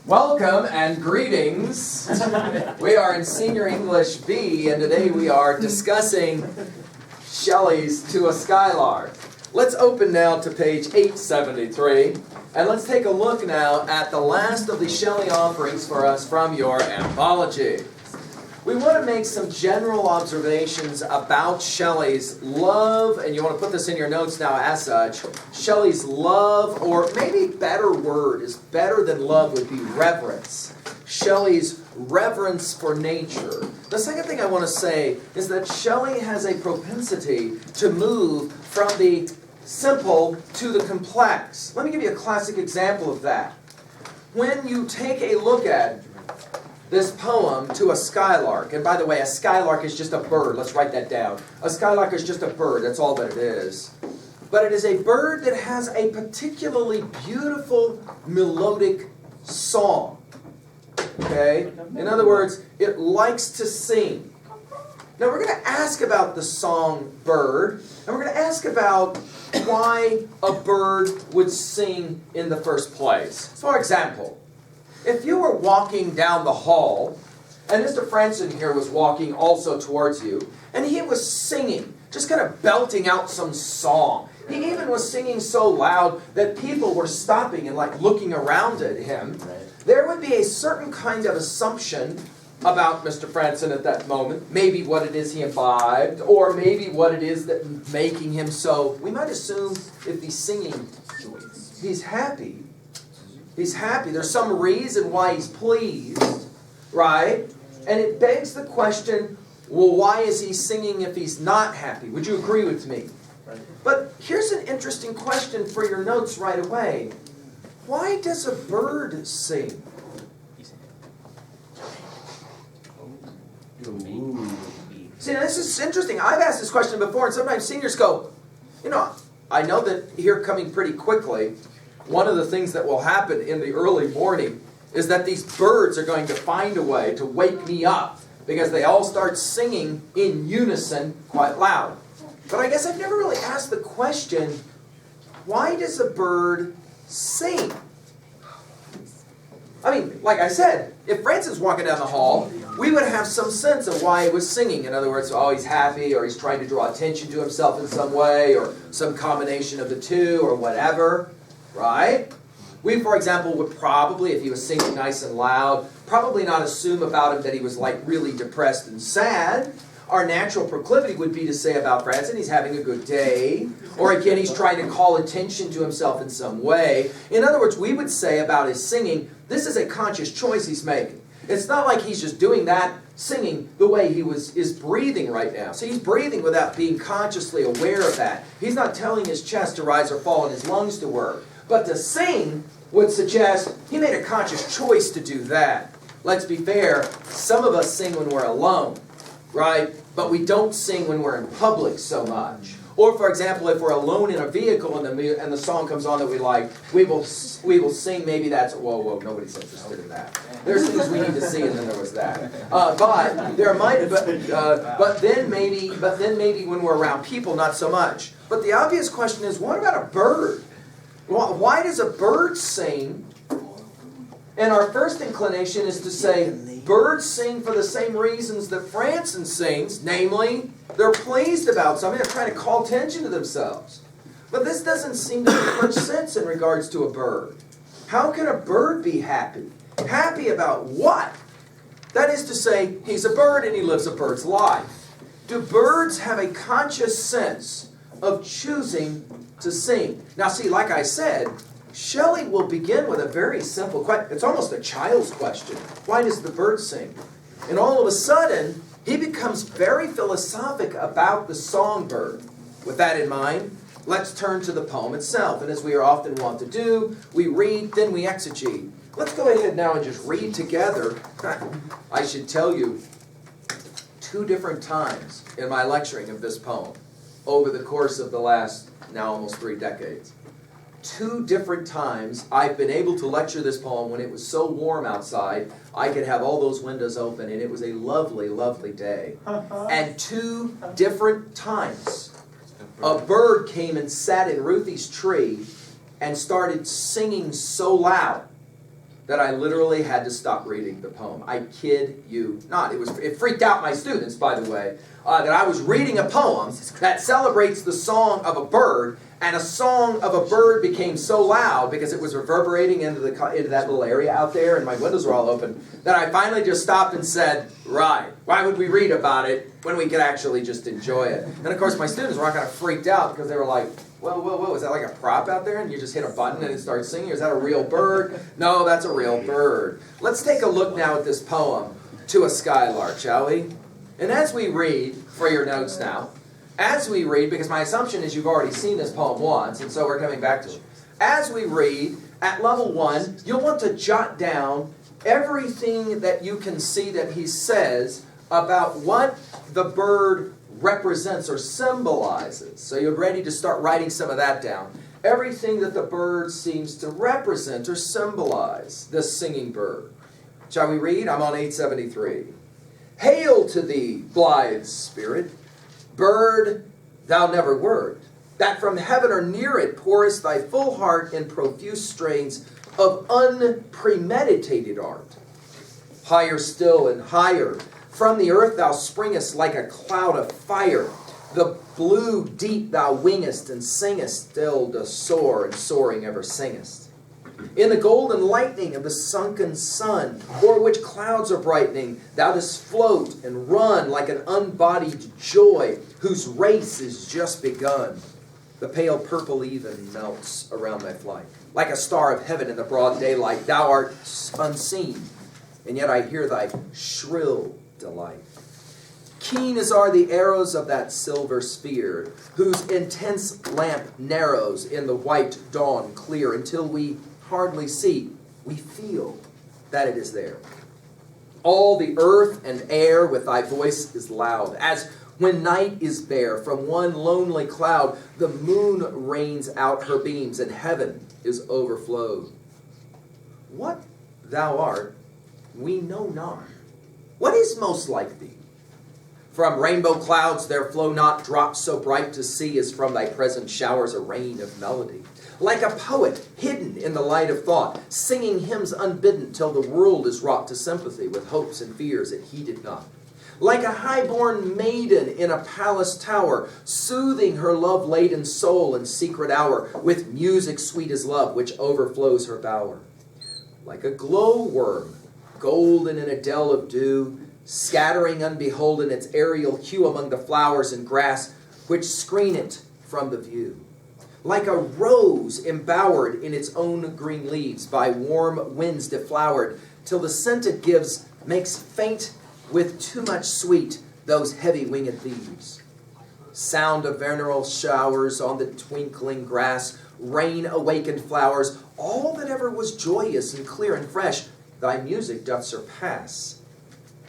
Welcome and greetings. We are in Senior English B, and today we are discussing Shelley's To a Skylark. Let's open now to page 873, and let's take a look now at the last of the Shelley offerings for us from your anthology. We want to make some general observations about Shelley's love, and you want to put this in your notes now as such. Shelley's love, or maybe better word, is better than love would be reverence. Shelley's reverence for nature. The second thing I want to say is that Shelley has a propensity to move from the simple to the complex. Let me give you a classic example of that. When you take a look at this poem, To a Skylark, and by the way, a skylark is just a bird. Let's write that down. A skylark is just a bird. That's all that it is. But it is a bird that has a particularly beautiful melodic song. Okay? In other words, it likes to sing. Now we're going to ask about the song bird, and we're going to ask about why a bird would sing in the first place. For example, if you were walking down the hall, and Mr. Franson here was walking also towards you, and he was singing, just kind of belting out some song. He even was singing so loud that people were stopping and like looking around at him. There would be a certain kind of assumption about Mr. Franson at that moment. Maybe what it is he imbibed, or maybe what it is that making him so. We might assume if he's singing, he's happy. He's happy. There's some reason why he's pleased, right? And it begs the question, well, why is he singing if he's not happy? Would you agree with me? Right. But here's an interesting question for your notes right away. Why does a bird sing? See, now this is interesting. I've asked this question before, and sometimes seniors go, I know that here coming pretty quickly, one of the things that will happen in the early morning is that these birds are going to find a way to wake me up because they all start singing in unison quite loud. But I guess I've never really asked the question, why does a bird sing? I mean, like I said, if Francis walking down the hall, we would have some sense of why he was singing. In other words, he's happy, or he's trying to draw attention to himself in some way, or some combination of the two, or whatever. Right? We, for example, would probably, if he was singing nice and loud, probably not assume about him that he was like really depressed and sad. Our natural proclivity would be to say about Franson, he's having a good day. Or again, he's trying to call attention to himself in some way. In other words, we would say about his singing, this is a conscious choice he's making. It's not like he's just doing that, singing the way he is breathing right now. So he's breathing without being consciously aware of that. He's not telling his chest to rise or fall and his lungs to work. But to sing would suggest he made a conscious choice to do that. Let's be fair, some of us sing when we're alone, right? But we don't sing when we're in public so much. Or, for example, if we're alone in a vehicle and the song comes on that we like, we will sing. Maybe that's whoa. Nobody's interested in that. There's things we need to see, and then there was that. But then maybe when we're around people, not so much. But the obvious question is, what about a bird? Why does a bird sing? And our first inclination is to say, birds sing for the same reasons that Franson sings, namely, they're pleased about something, they're trying to call attention to themselves. But this doesn't seem to make much sense in regards to a bird. How can a bird be happy? Happy about what? That is to say, he's a bird and he lives a bird's life. Do birds have a conscious sense of choosing to sing? Now see, like I said, Shelley will begin with a very simple question. It's almost a child's question. Why does the bird sing? And all of a sudden, he becomes very philosophic about the songbird. With that in mind, let's turn to the poem itself. And as we are often wont to do, we read, then we exegete. Let's go ahead now and just read together. I should tell you, 2 different times in my lecturing of this poem over the course of the last, now almost 3 decades. 2 different times I've been able to lecture this poem when it was so warm outside, I could have all those windows open, and it was a lovely, lovely day. And 2 different times, a bird came and sat in Ruthie's tree and started singing so loud that I literally had to stop reading the poem. I kid you not. It freaked out my students, by the way, that I was reading a poem that celebrates the song of a bird, and a song of a bird became so loud because it was reverberating into that little area out there, and my windows were all open, that I finally just stopped and said, right, why would we read about it when we could actually just enjoy it? And of course my students were all kind of freaked out because they were like, whoa, is that like a prop out there and you just hit a button and it starts singing? Is that a real bird? No, that's a real bird. Let's take a look now at this poem, To a Skylark, shall we? And as we read, for your notes now, as we read, because my assumption is you've already seen this poem once, and so we're coming back to it. As we read, at level 1, you'll want to jot down everything that you can see that he says about what the bird represents or symbolizes. So you're ready to start writing some of that down. Everything that the bird seems to represent or symbolize, this singing bird. Shall we read? I'm on 873. Hail to thee, blithe spirit, bird thou never wert, that from heaven or near it pourest thy full heart in profuse strains of unpremeditated art. Higher still and higher, from the earth thou springest like a cloud of fire. The blue deep thou wingest and singest, still dost soar, and soaring ever singest. In the golden lightning of the sunken sun, o'er which clouds are brightening, thou dost float and run like an unbodied joy, whose race is just begun. The pale purple even melts around thy flight. Like a star of heaven in the broad daylight, thou art unseen, and yet I hear thy shrill delight. Keen as are the arrows of that silver sphere, whose intense lamp narrows in the white dawn clear, until we hardly see, we feel that it is there. All the earth and air with thy voice is loud, as when night is bare, from one lonely cloud the moon rains out her beams, and heaven is overflowed. What thou art, we know not. What is most like thee? From rainbow clouds there flow not drops so bright to see, as from thy present showers a rain of melody. Like a poet hidden in the light of thought, singing hymns unbidden till the world is wrought to sympathy with hopes and fears it heeded not. Like a high-born maiden in a palace tower, soothing her love-laden soul in secret hour with music sweet as love which overflows her bower. Like a glowworm, golden in a dell of dew, scattering unbeholden its aerial hue among the flowers and grass which screen it from the view. Like a rose embowered in its own green leaves, by warm winds deflowered, till the scent it gives makes faint with too much sweet those heavy winged leaves. Sound of vernal showers on the twinkling grass, rain awakened flowers, all that ever was joyous and clear and fresh, thy music doth surpass.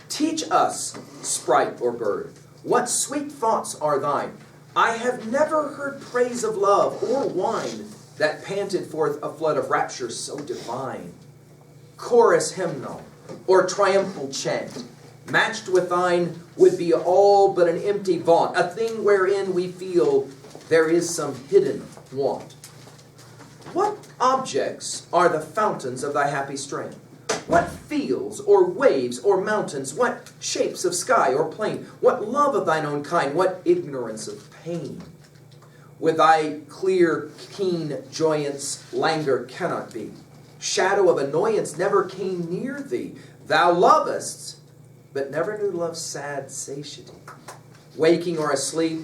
Teach us, sprite or bird, what sweet thoughts are thine. I have never heard praise of love or wine that panted forth a flood of rapture so divine. Chorus hymnal or triumphal chant, matched with thine, would be all but an empty vaunt, a thing wherein we feel there is some hidden want. What objects are the fountains of thy happy strain? What fields or waves or mountains? What shapes of sky or plain? What love of thine own kind? What ignorance of pain? With thy clear, keen joyance, languor cannot be. Shadow of annoyance never came near thee. Thou lovest, but never knew love's sad satiety. Waking or asleep,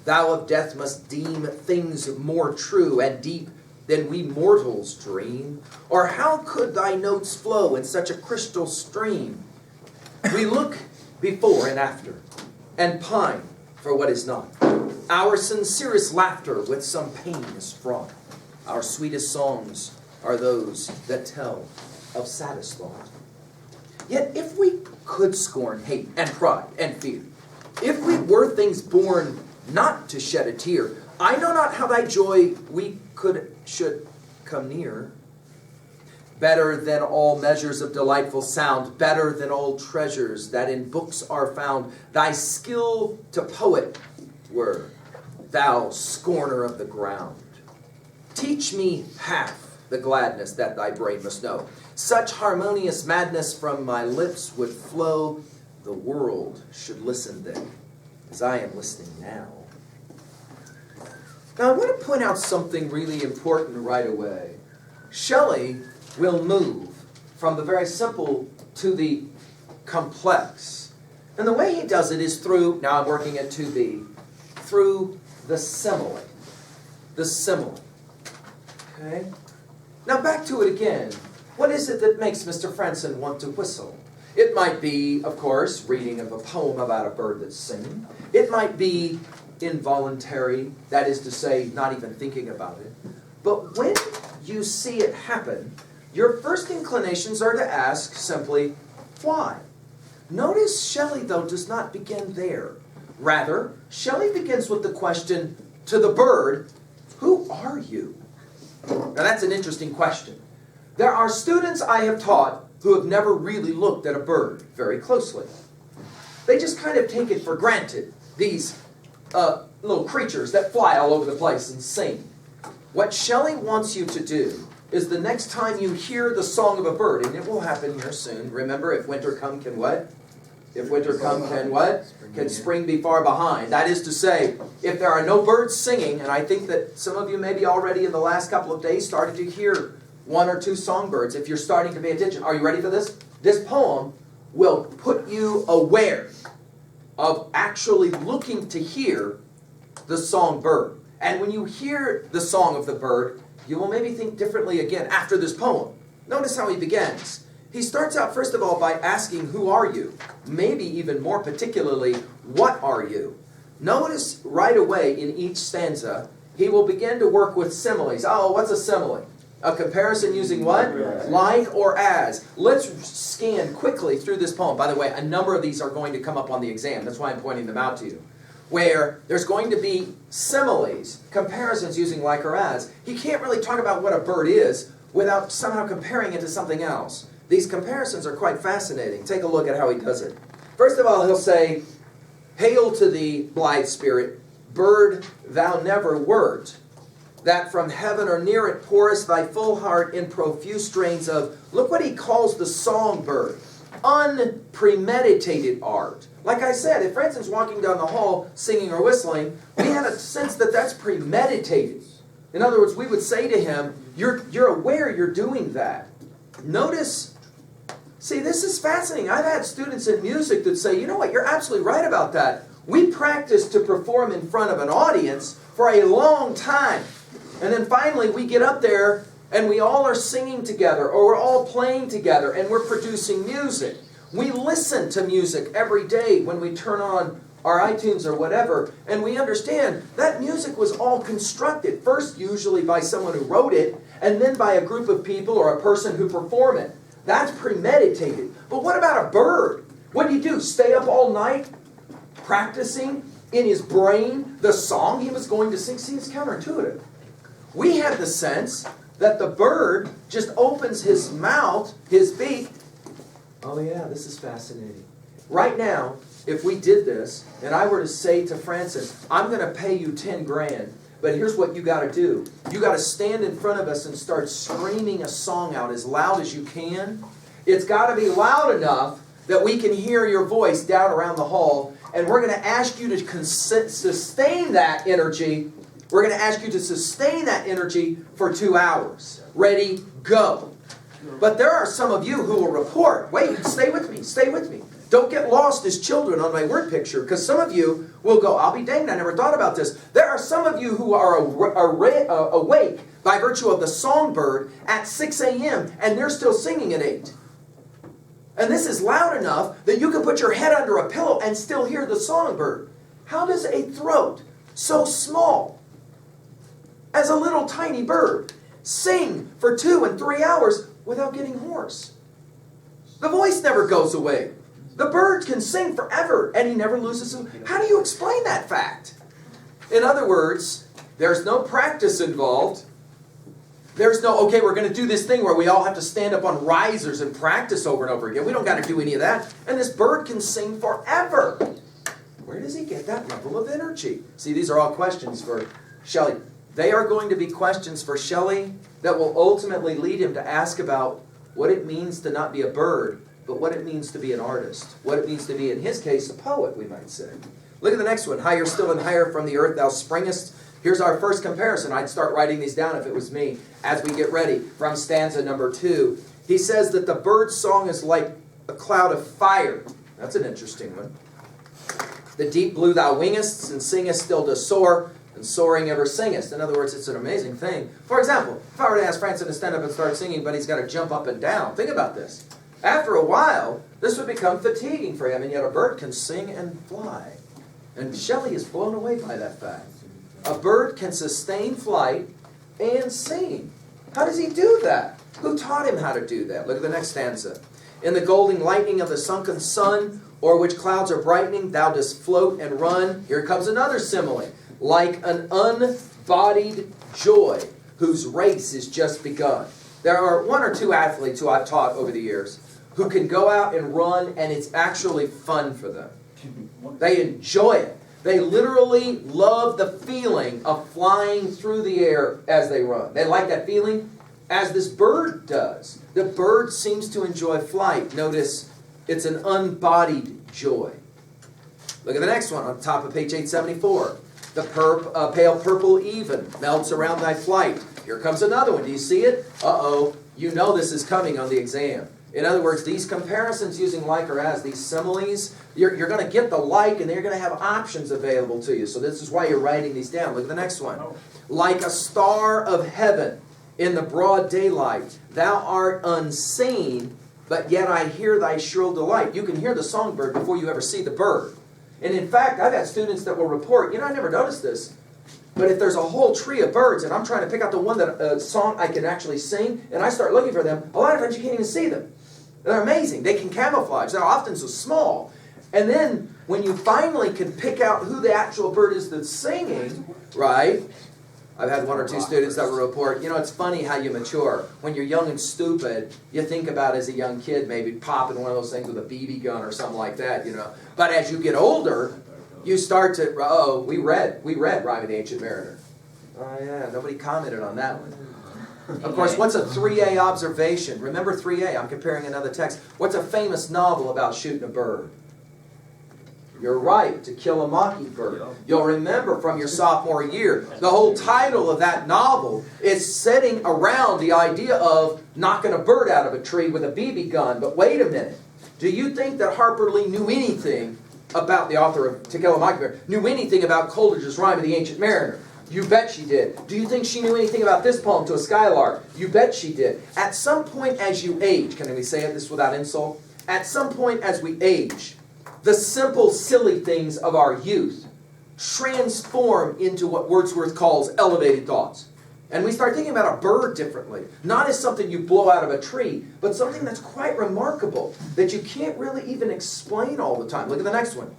thou of death must deem things more true and deep than we mortals dream. Or how could thy notes flow in such a crystal stream? We look before and after, and pine for what is not. Our sincerest laughter with some pain is fraught. Our sweetest songs are those that tell of saddest thought. Yet if we could scorn hate and pride and fear, if we were things born not to shed a tear, I know not how thy joy we should come near. Better than all measures of delightful sound, better than all treasures that in books are found, thy skill to poet were, thou scorner of the ground. Teach me half the gladness that thy brain must know. Such harmonious madness from my lips would flow, the world should listen then, as I am listening now. Now I want to point out something really important right away. Shelley will move from the very simple to the complex. And the way he does it is through, now I'm working at 2B, through the simile. The simile. Okay? Now back to it again. What is it that makes Mr. Franson want to whistle? It might be, of course, reading of a poem about a bird that's singing. It might be involuntary, that is to say, not even thinking about it. But when you see it happen, your first inclinations are to ask simply, why? Notice Shelley, though, does not begin there. Rather, Shelley begins with the question to the bird, who are you? Now that's an interesting question. There are students I have taught who have never really looked at a bird very closely. They just kind of take it for granted, these little creatures that fly all over the place and sing. What Shelley wants you to do is the next time you hear the song of a bird, and it will happen here soon. Remember, if winter come, can what? If winter come, can what? Can spring be far behind? That is to say, if there are no birds singing, and I think that some of you maybe already in the last couple of days started to hear one or two songbirds, if you're starting to pay attention. Are you ready for this? This poem will put you aware of actually looking to hear the songbird. And when you hear the song of the bird, you will maybe think differently again after this poem. Notice how he begins. He starts out, first of all, by asking, who are you? Maybe even more particularly, what are you? Notice right away in each stanza, he will begin to work with similes. Oh, what's a simile? A comparison using what? Like or as. Let's scan quickly through this poem. By the way, a number of these are going to come up on the exam. That's why I'm pointing them out to you. Where there's going to be similes, comparisons using like or as. He can't really talk about what a bird is without somehow comparing it to something else. These comparisons are quite fascinating. Take a look at how he does it. First of all, he'll say, hail to thee, blithe spirit, bird thou never wert, that from heaven or near it pourest thy full heart in profuse strains of, look what he calls the songbird, unpremeditated art. Like I said, if Franson's walking down the hall singing or whistling, we have a sense that that's premeditated. In other words, we would say to him, you're aware you're doing that. Notice, see, this is fascinating. I've had students in music that say, you know what, you're absolutely right about that. We practice to perform in front of an audience for a long time. And then finally we get up there and we all are singing together or we're all playing together and we're producing music. We listen to music every day when we turn on our iTunes or whatever, and we understand that music was all constructed, first usually by someone who wrote it, and then by a group of people or a person who perform it. That's premeditated. But what about a bird? What do you do? Stay up all night practicing in his brain the song he was going to sing? See, it's counterintuitive. We have the sense that the bird just opens his mouth, his beak. Oh yeah, this is fascinating. Right now, if we did this, and I were to say to Franson, I'm going to pay you 10 grand, but here's what you got to do. You got to stand in front of us and start screaming a song out as loud as you can. It's got to be loud enough that we can hear your voice down around the hall, and we're going to ask you to sustain that energy. We're going to ask you to sustain that energy for 2 hours. Ready, go. But there are some of you who will report, wait, stay with me, stay with me. Don't get lost as children on my word picture, because some of you will go, I'll be danged, I never thought about this. There are some of you who are awake by virtue of the songbird at 6 a.m., and they're still singing at 8. And this is loud enough that you can put your head under a pillow and still hear the songbird. How does a throat so small as a little tiny bird sing for 2 and 3 hours without getting hoarse? The voice never goes away. The bird can sing forever, and he never loses his... How do you explain that fact? In other words, there's no practice involved. There's no, okay, we're going to do this thing where we all have to stand up on risers and practice over and over again. We don't got to do any of that. And this bird can sing forever. Where does he get that level of energy? See, these are all questions for Shelley. They are going to be questions for Shelley that will ultimately lead him to ask about what it means to not be a bird, but what it means to be an artist. What it means to be, in his case, a poet, we might say. Look at the next one. Higher still and higher from the earth thou springest. Here's our first comparison. I'd start writing these down if it was me as we get ready from stanza number 2. He says that the bird's song is like a cloud of fire. That's an interesting one. The deep blue thou wingest, and singest still to soar, and soaring ever singest. In other words, it's an amazing thing. For example, if I were to ask Francis to stand up and start singing, but he's got to jump up and down. Think about this. After a while, this would become fatiguing for him, and yet a bird can sing and fly. And Shelley is blown away by that fact. A bird can sustain flight and sing. How does he do that? Who taught him how to do that? Look at the next stanza. In the golden lightning of the sunken sun, o'er which clouds are brightening, thou dost float and run. Here comes another simile. Like an unbodied joy, whose race is just begun. There are 1 or 2 athletes who I've taught over the years who can go out and run, and it's actually fun for them. They enjoy it. They literally love the feeling of flying through the air as they run. They like that feeling as this bird does. The bird seems to enjoy flight. Notice it's an unbodied joy. Look at the next one on top of page 874. The pale purple even melts around thy flight. Here comes another one. Do you see it? Uh-oh. You know this is coming on the exam. In other words, these comparisons using like or as, these similes, you're going to get the like, and they're going to have options available to you. So this is why you're writing these down. Look at the next one. Like a star of heaven in the broad daylight, thou art unseen, but yet I hear thy shrill delight. You can hear the songbird before you ever see the bird. And in fact, I've had students that will report, I never noticed this, but if there's a whole tree of birds and I'm trying to pick out the one that song I can actually sing, and I start looking for them, a lot of times you can't even see them. They're amazing. They can camouflage. They're often so small. And then when you finally can pick out who the actual bird is that's singing, right? I've had 1 or 2 students that will report, it's funny how you mature. When you're young and stupid, you think about as a young kid maybe popping one of those things with a BB gun or something like that, But as you get older, you start to, we read Rime of the Ancient Mariner. Oh yeah, nobody commented on that one. Of course, what's a 3A observation? Remember 3A, I'm comparing another text. What's a famous novel about shooting a bird? You're right, To Kill a Mockingbird. You'll remember from your sophomore year, the whole title of that novel is setting around the idea of knocking a bird out of a tree with a BB gun. But wait a minute. Do you think that Harper Lee knew anything about, the author of To Kill a Mockingbird, knew anything about Coleridge's Rime of the Ancient Mariner? You bet she did. Do you think she knew anything about this poem, To a Skylark? You bet she did. At some point as you age, can we say this without insult? At some point as we age, the simple, silly things of our youth transform into what Wordsworth calls elevated thoughts. And we start thinking about a bird differently. Not as something you blow out of a tree, but something that's quite remarkable, that you can't really even explain all the time. Look at the next one.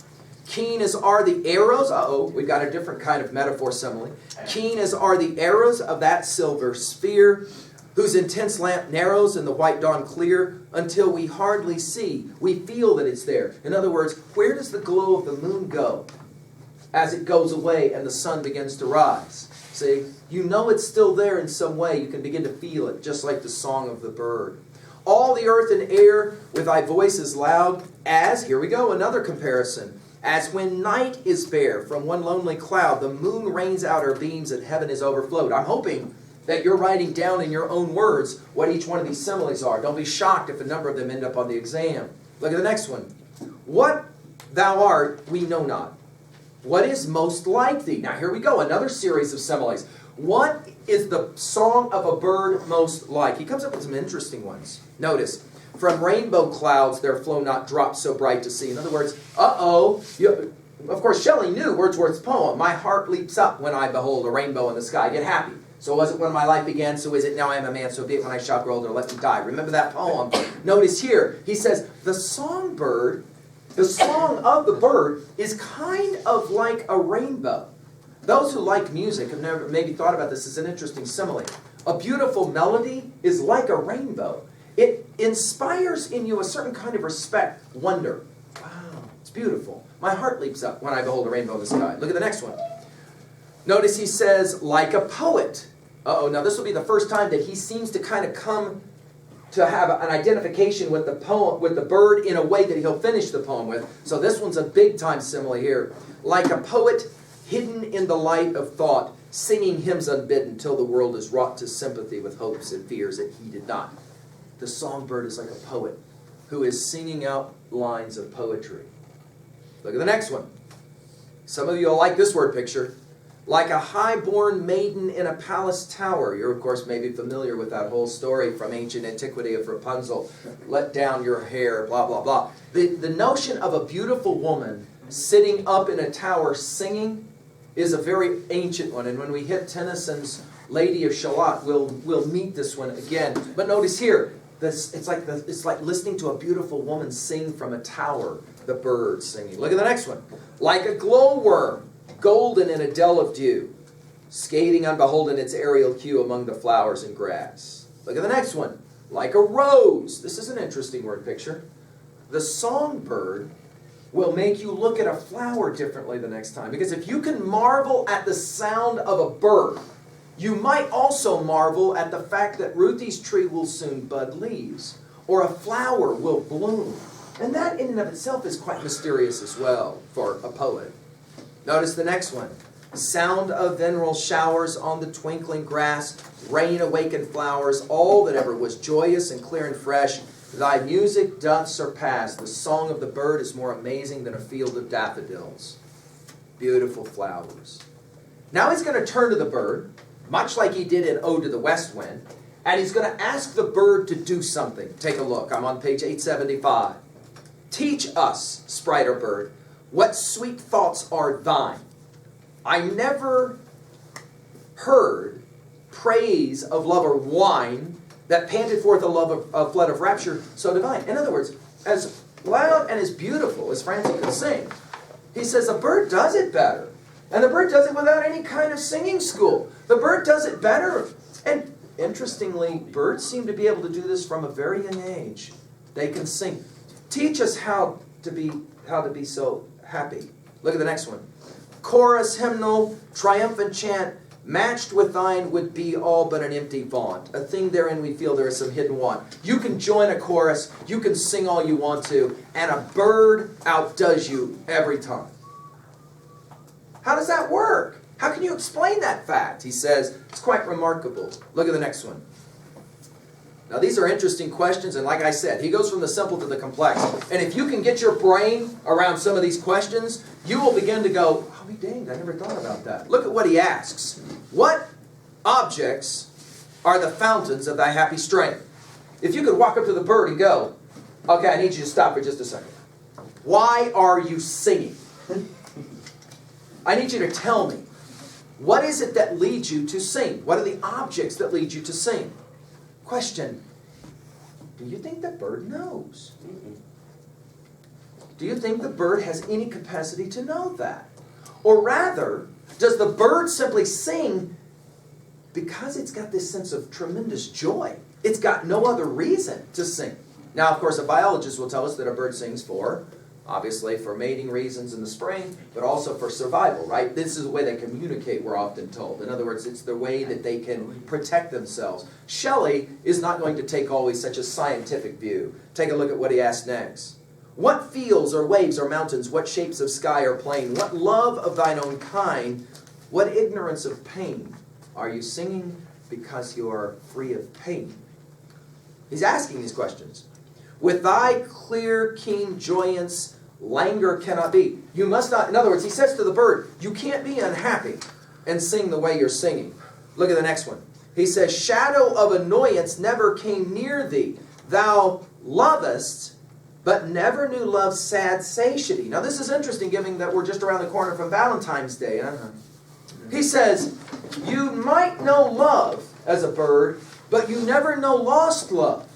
Keen as are the arrows. We've got a different kind of metaphor simile. Keen as are the arrows of that silver sphere, whose intense lamp narrows and the white dawn clear, until we hardly see. We feel that it's there. In other words, where does the glow of the moon go as it goes away and the sun begins to rise? See, you know it's still there in some way. You can begin to feel it, just like the song of the bird. All the earth and air with thy voice is loud, as, here we go, another comparison, as when night is bare from one lonely cloud, the moon rains out her beams and heaven is overflowed. I'm hoping that you're writing down in your own words what each one of these similes are. Don't be shocked if a number of them end up on the exam. Look at the next one. What thou art, we know not. What is most like thee? Now here we go, another series of similes. What is the song of a bird most like? He comes up with some interesting ones. Notice, from rainbow clouds there flow not drops so bright to see. In other words, of course Shelley knew Wordsworth's poem, my heart leaps up when I behold a rainbow in the sky. Get happy. So was it when my life began, so is it now I am a man, so be it when I shall grow older, let me die. Remember that poem. Notice here, he says, the songbird, the song of the bird is kind of like a rainbow. Those who like music have never maybe thought about this as an interesting simile. A beautiful melody is like a rainbow. It inspires in you a certain kind of respect, wonder. Wow, it's beautiful. My heart leaps up when I behold a rainbow in the sky. Look at the next one. Notice he says, like a poet. Uh-oh, now this will be the first time that he seems to kind of come to have an identification with the poem, with the bird in a way that he'll finish the poem with. So this one's a big time simile here. Like a poet hidden in the light of thought, singing hymns unbidden till the world is wrought to sympathy with hopes and fears that he did not. The songbird is like a poet who is singing out lines of poetry. Look at the next one. Some of you will like this word picture. Like a high-born maiden in a palace tower. You're, of course, maybe familiar with that whole story from ancient antiquity of Rapunzel. Let down your hair, blah, blah, blah. The notion of a beautiful woman sitting up in a tower singing is a very ancient one. And when we hit Tennyson's Lady of Shalott, we'll meet this one again. But notice here, it's like listening to a beautiful woman sing from a tower, the bird singing. Look at the next one. Like a glowworm, golden in a dell of dew, skating unbeholden its aerial hue among the flowers and grass. Look at the next one. Like a rose. This is an interesting word picture. The songbird will make you look at a flower differently the next time. Because if you can marvel at the sound of a bird, you might also marvel at the fact that Ruthie's tree will soon bud leaves, or a flower will bloom. And that in and of itself is quite mysterious as well for a poet. Notice the next one. Sound of veneral showers on the twinkling grass, rain awakened flowers, all that ever was joyous and clear and fresh. Thy music doth surpass. The song of the bird is more amazing than a field of daffodils. Beautiful flowers. Now he's going to turn to the bird, much like he did in Ode to the West Wind, and he's going to ask the bird to do something. Take a look. I'm on page 875. Teach us, sprite or bird, what sweet thoughts are thine. I never heard praise of love or wine that panted forth a flood of rapture so divine. In other words, as loud and as beautiful as Francie could sing, he says a bird does it better. And the bird does it without any kind of singing school. The bird does it better. And interestingly, birds seem to be able to do this from a very young age. They can sing. Teach us how to be so happy. Look at the next one. Chorus, hymnal, triumphant chant, matched with thine would be all but an empty vaunt. A thing therein we feel there is some hidden want. You can join a chorus, you can sing all you want to, and a bird outdoes you every time. How does that work? How can you explain that fact? He says, it's quite remarkable. Look at the next one. Now these are interesting questions, and like I said, he goes from the simple to the complex. And if you can get your brain around some of these questions, you will begin to go, I'll be danged, I never thought about that. Look at what he asks. What objects are the fountains of thy happy strength? If you could walk up to the bird and go, okay, I need you to stop for just a second. Why are you singing? I need you to tell me, what is it that leads you to sing? What are the objects that lead you to sing? Question, do you think the bird knows? Do you think the bird has any capacity to know that? Or rather, does the bird simply sing because it's got this sense of tremendous joy? It's got no other reason to sing. Now, of course, a biologist will tell us that a bird sings obviously for mating reasons in the spring, but also for survival, right? This is the way they communicate, we're often told. In other words, it's the way that they can protect themselves. Shelley is not going to take always such a scientific view. Take a look at what he asks next. What fields or waves or mountains, what shapes of sky or plain, what love of thine own kind, what ignorance of pain? Are you singing because you are free of pain? He's asking these questions. With thy clear, keen joyance, languor cannot be. You must not, in other words, he says to the bird, you can't be unhappy and sing the way you're singing. Look at the next one. He says, shadow of annoyance never came near thee. Thou lovest, but never knew love's sad satiety. Now this is interesting, given that we're just around the corner from Valentine's Day. He says, you might know love as a bird, but you never know lost love.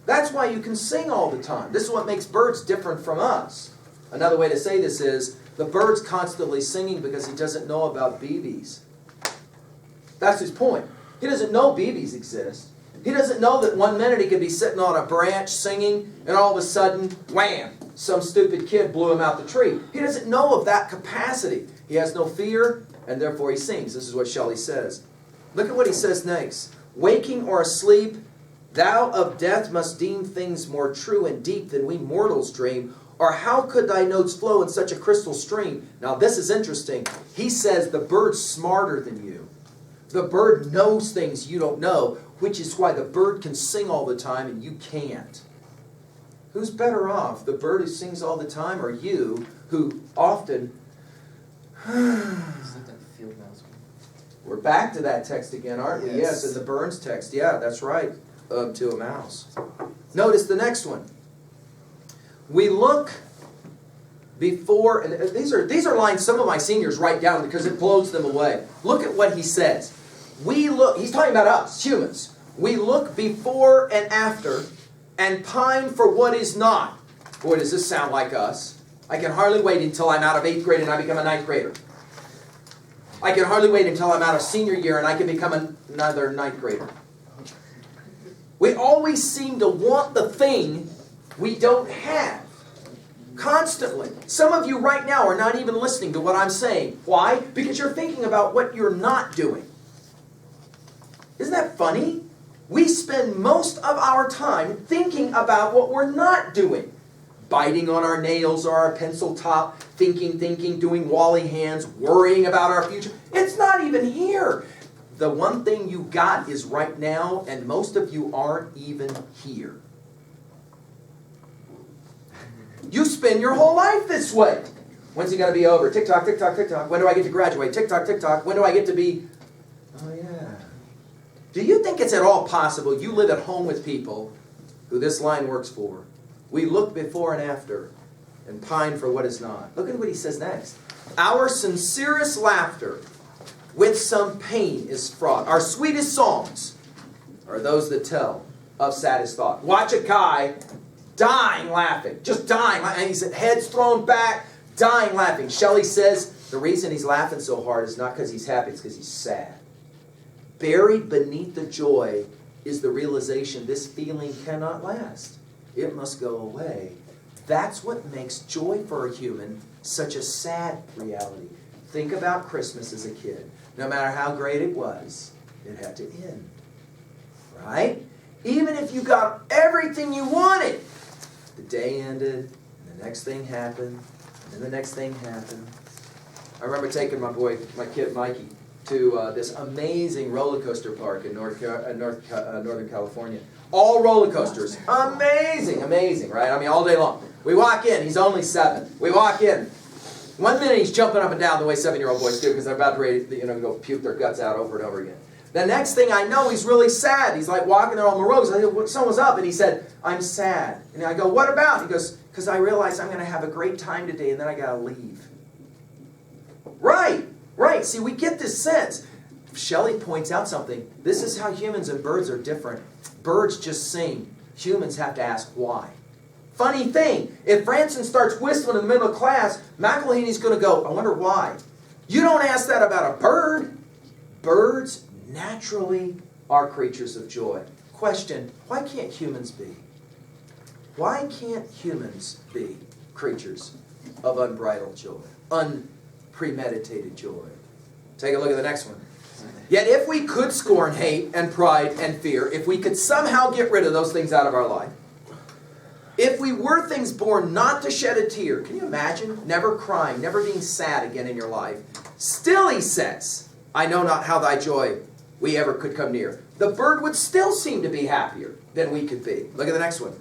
That's why you can sing all the time. This is what makes birds different from us. Another way to say this is, the bird's constantly singing because he doesn't know about BBs. That's his point. He doesn't know BBs exist. He doesn't know that one minute he could be sitting on a branch singing, and all of a sudden, wham, some stupid kid blew him out the tree. He doesn't know of that capacity. He has no fear and therefore he sings. This is what Shelley says. Look at what he says next. Waking or asleep, thou of death must deem things more true and deep than we mortals dream. Or how could thy notes flow in such a crystal stream? Now this is interesting. He says the bird's smarter than you. The bird knows things you don't know, which is why the bird can sing all the time and you can't. Who's better off? The bird who sings all the time, or you who often... We're back to that text again, aren't we? Yes, in the Burns text. Yeah, that's right. To a mouse. Notice the next one. We look before, and these are lines some of my seniors write down because it blows them away. Look at what he says. We look, he's talking about us, humans. We look before and after and pine for what is not. Boy, does this sound like us. I can hardly wait until I'm out of 8th grade and I become a 9th grader. I can hardly wait until I'm out of senior year and I can become another 9th grader. We always seem to want the thing we don't have. Constantly. Some of you right now are not even listening to what I'm saying. Why? Because you're thinking about what you're not doing. Isn't that funny? We spend most of our time thinking about what we're not doing. Biting on our nails or our pencil top, thinking, doing Wally hands, worrying about our future. It's not even here. The one thing you got is right now, and most of you aren't even here. You spend your whole life this way. When's it going to be over? Tick-tock, tick-tock, tick-tock. When do I get to graduate? Tick-tock, tick-tock. When do I get to be... Oh, yeah. Do you think it's at all possible you live at home with people who this line works for? We look before and after and pine for what is not. Look at what he says next. Our sincerest laughter with some pain is fraught. Our sweetest songs are those that tell of saddest thought. Watch a guy dying laughing. Just dying. And he's head's thrown back, dying laughing. Shelley says the reason he's laughing so hard is not because he's happy, it's because he's sad. Buried beneath the joy is the realization this feeling cannot last. It must go away. That's what makes joy for a human such a sad reality. Think about Christmas as a kid. No matter how great it was, it had to end. Right? Even if you got everything you wanted, the day ended, and the next thing happened, and then the next thing happened. I remember taking my kid Mikey, to this amazing roller coaster park in Northern California. All roller coasters. Amazing, amazing, right? I mean, all day long. We walk in. He's only 7. We walk in. 1 minute he's jumping up and down the way 7-year-old boys do because they're about to go puke their guts out over and over again. The next thing I know, he's really sad. He's like walking there on the road. I go, someone's up, and he said, I'm sad. And I go, what about? He goes, because I realize I'm going to have a great time today, and then I got to leave. Right. Right, see, we get this sense. Shelley points out something. This is how humans and birds are different. Birds just sing. Humans have to ask why. Funny thing, if Franson starts whistling in the middle of class, McElhaney's going to go, I wonder why. You don't ask that about a bird. Birds naturally are creatures of joy. Question, why can't humans be? Why can't humans be creatures of unbridled joy? Unpremeditated joy. Take a look at the next one. Yet if we could scorn hate and pride and fear, if we could somehow get rid of those things out of our life, if we were things born not to shed a tear, can you imagine never crying, never being sad again in your life? Still he says, I know not how thy joy we ever could come near. The bird would still seem to be happier than we could be. Look at the next one.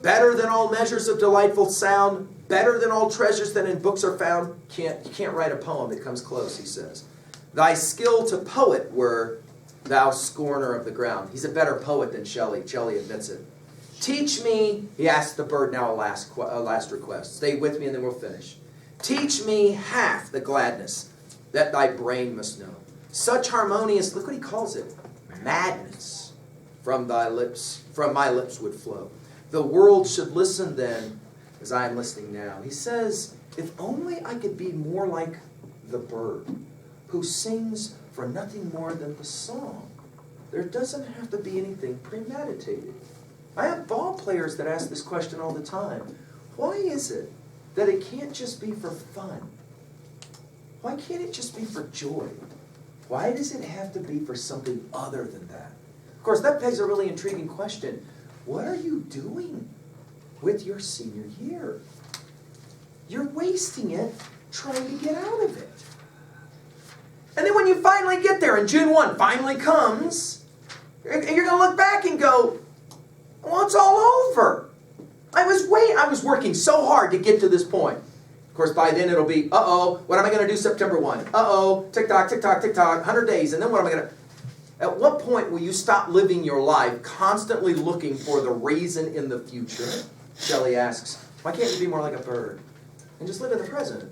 Better than all measures of delightful sound, better than all treasures that in books are found. You can't write a poem that comes close, he says. Thy skill to poet were, thou scorner of the ground. He's a better poet than Shelley. Shelley admits it. Teach me, he asks the bird now a last request. Stay with me and then we'll finish. Teach me half the gladness that thy brain must know. Such harmonious, look what he calls it, madness from my lips would flow. The world should listen then as I am listening now. He says, if only I could be more like the bird who sings for nothing more than the song. There doesn't have to be anything premeditated. I have ball players that ask this question all the time. Why is it that it can't just be for fun? Why can't it just be for joy? Why does it have to be for something other than that? Of course, that begs a really intriguing question. What are you doing with your senior year? You're wasting it trying to get out of it. And then when you finally get there and June 1 finally comes, and you're going to look back and go, well, it's all over. I was working so hard to get to this point. Of course, by then it'll be, uh-oh, what am I going to do September 1? Uh-oh, tick-tock, tick-tock, tick-tock, 100 days, and then what am I going to... At what point will you stop living your life constantly looking for the reason in the future? Shelley asks, why can't you be more like a bird and just live in the present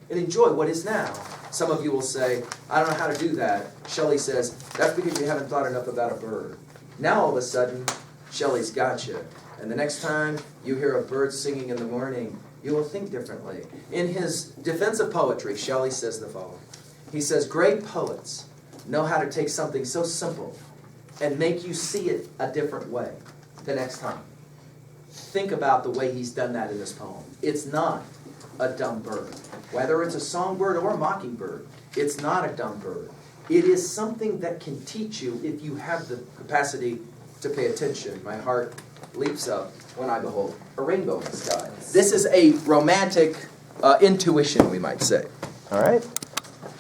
and enjoy what is now? Some of you will say, I don't know how to do that. Shelley says, that's because you haven't thought enough about a bird. Now all of a sudden, Shelley's got you. And the next time you hear a bird singing in the morning, you will think differently. In his defense of poetry, Shelley says the following. He says, great poets know how to take something so simple and make you see it a different way the next time. Think about the way he's done that in this poem. It's not a dumb bird. Whether it's a songbird or a mockingbird, it's not a dumb bird. It is something that can teach you if you have the capacity to pay attention. My heart leaps up when I behold a rainbow in the sky. This is a romantic intuition, we might say. All right?